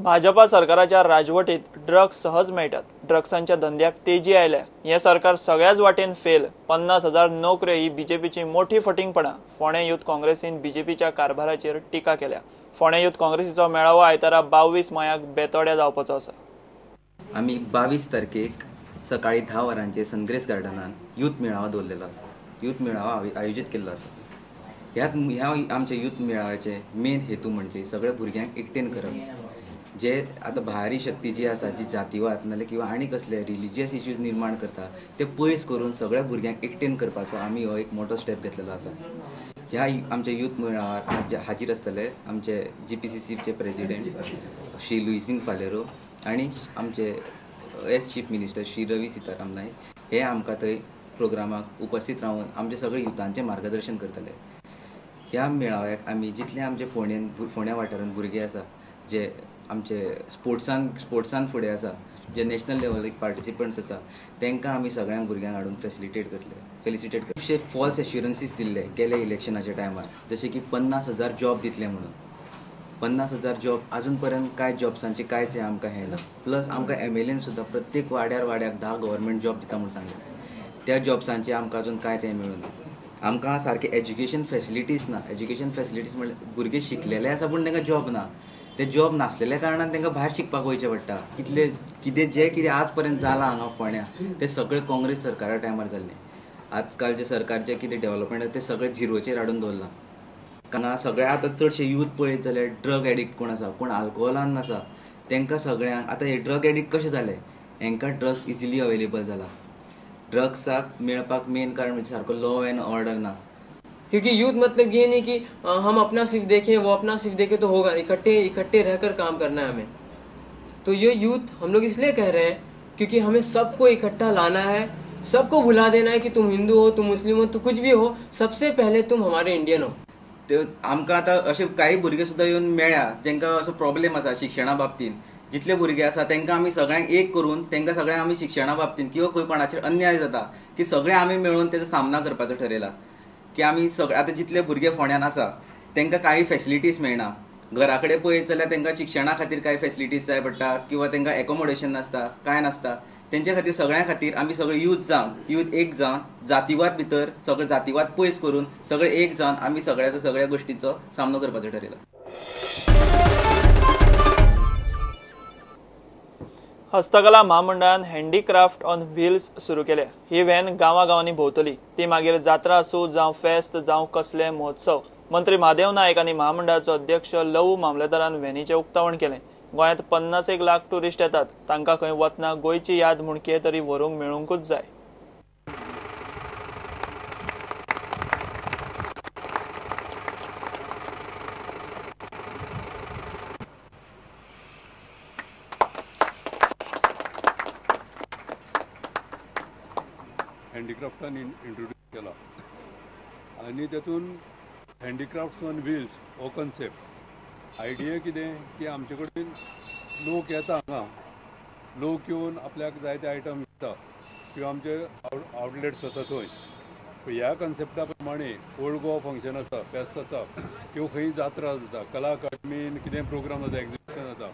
भाजपा सरकाराच्या राजवटीत ड्रग्स सहज मेळटात। ड्रग्सांच्या धंद्याक तेजी आयल्या। हे सरकार सगळ्याच वाटेन फेल। 50,000 नोकऱ्यो ही बीजेपीची मोठी फटिंगपणां। फोंडे युथ काँग्रेसीन बीजेपीच्या कारभाराचेर टिका केल्या। फोंडे युथ काँग्रेसीचो मेळावो आयतारा 22 मायाक बेतोड्या जावपाचो आसा। आमी 22 तारखेक सकाळी 10 वरांचेर सनग्रेस गार्डनान युथ मेळावो दवरलेलो आसा। युथ मेळावो आयोजीत केल्लो आसा। ह्या आमच्या युथ मेळाव्याचे मेन हेतू म्हणजे सगळ्या भुरग्यांक एकटेन करप। जे आता भारी शक्ती जी आसा, जी जातीवाद नाल्यार किंवा आनी कसले रिलिजियस इश्यूज निर्माण करता ते पयस करून सगळ्या भुरग्यांक एकटेन करपाचो आमी हो एक मोठो स्टेप घेतलेलो आसा। ह्या आमच्या युथ मेळाव्यार हाजीर आसतले आमचे GPCCचे प्रेसिडेंट श्री लुईसिन फालेरो आनी आमचे एक्स चीफ मिनिस्टर श्री रवी सीताराम नायक हे आमकां थंय प्रोग्रामाक उपस्थित रावन आमचे सगळे युथांचे मार्गदर्शन करतले। ह्या मेळाव्याक आमी जितले आमचे फोंड्या वाठारांत भुरगे आसा जे आमचे स्पोर्ट्सान फुडें आसा, जे नॅशनल लेवलाक पार्टिसिपंट्स आसा तांकां आमी सगळ्यांक भुरग्यांक हाडून फेसिलिटेट करतले। खुबशे फॉल्स एश्युरन्सीस दिल्ले गेले इलेक्शनाच्या टायमार, जशे की 50,000 जॉब दितले म्हणून। 50,000 जॉब अजून पर्यंत कांय जॉब्सांचे कांयच हे आमकां हे ना। प्लस आमकां MLAन सुद्दां प्रत्येक वाड्याक 10 गव्हर्मेंट जॉब दिता म्हणून सांगले। त्या जॉब्सांचे आमकां अजून कांय ते मेळूं ना। आमकां सारके एज्युकेशन फेसिलिटीज ना। एज्युकेशन फेसिलिटीज म्हणल्यार भुरगे शिकलेले आसा पूण तांकां जॉब ना। ते जॉब नासलेल्या कारणान तांकां भायर शिकपाक वयचें पडटा। कितें आज पर्यंत जालां हांगा फोंड्या ते सगळे काँग्रेस सरकारा टायमार जाल्लें। आजकालचे सरकारचे कितें डेव्हलपमेंट ते सगळे झिरोचेर हाडून दवरलां। कारण सगळे आतां चडशे यूथ पळयत जाल्यार ड्रग एडिक्ट कोण आसा, कोण अल्कोहोलान आसा, तांकां सगळ्यांक आतां हे ड्रग एडिक्ट कशें जाले, हांकां ड्रग्स इजिली अवेलेबल जाला। ड्रग्साक मेळपाक मेन कारण म्हणजे सारको लॉ एंड ऑर्डर ना। क्योंकि यूथ मतलब ये नहीं कि हम अपना सिर्फ देखें, वो अपना सिर्फ देखे तो होगा। इकट्ठे रहकर काम करना है हमें। तो ये यूथ हम लोग इसलिए कह रहे हैं क्योंकि हमें सबको इकट्ठा लाना है, सबको भुला देना है कि तुम हिंदू हो, तुम मुस्लिम हो, तुम कुछ भी हो, सबसे पहले तुम हमारे इंडियन हो। ते आमकां आतां अशे काही भुरगे सुद्दां येवन मेळ्ळ्या जेंकां असो प्रॉब्लेम आसा शिक्षणा बाबतींत। जितले भुरगे आसा तांकां आमी सगळ्यांक एक करून तांकां सगळ्यांक आमी शिक्षणा बाबतींत किंवा खंय कोणाचेर अन्याय जाता की सगळे आमी मेळून तेजो सामना करपाचो ठरयला। की आमी सगळे आतां जितले भुरगे फोंड्यान आसा तांकां काही फेसिलिटीज मेळना। घरा कडेन पळयत जाल्यार तांकां शिक्षणा खातीर कांय फेसिलिटीज जाय पडटा किंवा तांकां एकोमोडेशन नासता, कांय नासता। तेंच्या खातीर सगळ्यां खातीर आमी सगळे यूथ एक जावन जातीवाद भितर सगळे जातीवाद पयस करून सगळे एक जावन आमी सगळ्या गोष्टीचो सामनो करपाचो ठरयला। हस्तकला महामंडळान हँडीक्राफ्ट ऑन व्हील्स सुरू केल्या। ही व्हॅन गांवांनी भोंवतली। ती मागीर जात्रा आसूं जावं फेस्त जावं कसले महोत्सव। मंत्री महादेव नायक आनी महामंडळाचो अध्यक्ष लवू मामलेदारान व्हॅनीचें उक्तावण केलें। गोंयांत 51 लाख टुरिस्ट येतात। तांकां खंय वतना गोंयची याद म्हूण कितें तरी व्हरूंक मेळूंकूच जाय। हँडीक्राफ्टान इंट्रोड्यूस केला आनी तेतून हँडीक्राफ्ट्स ऑन व्हील्स हो कन्सेप्ट आयडिया कितें की आमचे कडेन लोक येता हांगा, लोक येवन आपल्याक जाय ते आयटम विकता किंवा आमचे आउटलेट्स आसा थंय। ह्या कन्सेप्टा प्रमाणे ओल्ड गोवा फंक्शन आसा, फेस्त आसा किंवा खंय जात्रा जाता, कला अकादमीन कितें प्रोग्राम जाता, एक्झिबिशन जाता,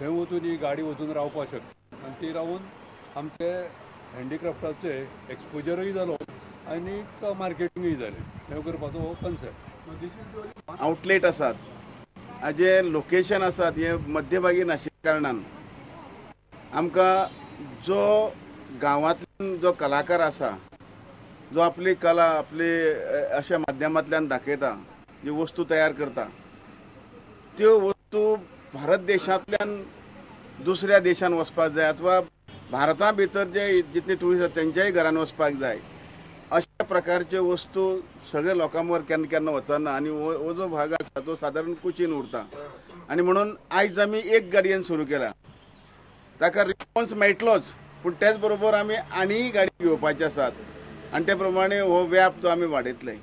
थंय वचून ही गाडी वचून रावपाक शकता आनी ती रावन आमचे हँडीक्राफ्टाचे एक्सपोजरूय जालो आनी मार्केटिंगूय जालें। हें करपाचो हो कन्सेप्ट। आउटलेट आसात, हाजे लोकेशन आसात हे मध्यभागी नाशिल्ल्या कारणान आमकां जो गांवांतल्यान जो कलाकार आसा, जो आपली कला आपली अशा माध्यमांतल्यान दाखयता, जी वस्तू तयार करता, त्यो वस्तू भारत देशांतल्यान दुसऱ्या देशान वचपाक जाय अथवा भारता भितर जे जितले टुरिस्ट आसात तेंच्याय घरान वचपाक जाय। अशा प्रकारचे वस्तू सगळे लोकांवर केन्ना केन्ना वचना आनी हो जो भाग आसा तो सादारण कुशीन उरता। आनी म्हणून आयज आमी एक गाडयेन सुरू केला। ताका रिस्पॉन्स मेळटलोच, पूण तेच बरोबर आमी आनीय गाडी घेवपाचे आसात आनी त्या प्रमाणे हो व्याप तो आमी वाडयतले।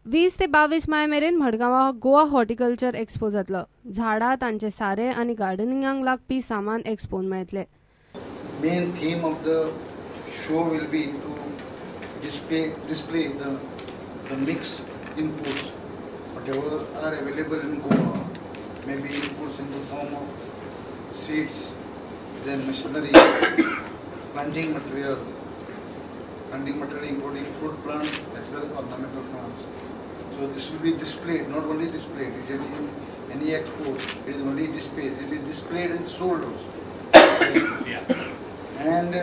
20 ते 22 माय मेरेन मडगांवां गोवा हॉर्टिकल्चर एक्सपो जातलो। झाडां, तांचे सारे आनी गार्डनिंगाक लागपी सामान एक्सपोन मेळटले। Main theme of the show will be to display the mixed inputs, whatever are available in Goa, maybe inputs in the form of seeds, then machinery, planting material including fruit plants as well as ornamental plants. So this will be displayed, not only displayed. Usually in any expo, it is only displayed. It will be displayed and sold also. And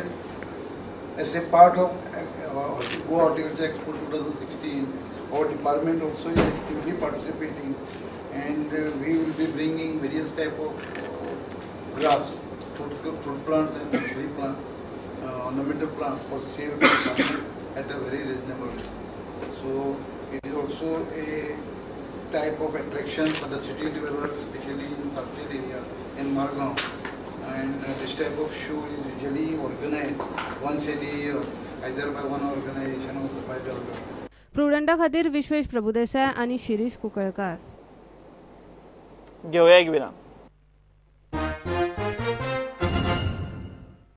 as a part of Goa Horticulture Expo 2016, our department also is actively participating, and we will be bringing various type of grafts, fruit plants and nursery plant, ornamental plants for sale to the government at a very reasonable rate. So it is also a type of attraction for the city developers, especially in South area in Margao. And this type of show is usually organized once a year, either by one organization or by the other. प्रुडंटा खातीर विश्वेश प्रभुदेसाय आनी शिरीष कुंकळकार. घेऊया एक विराम.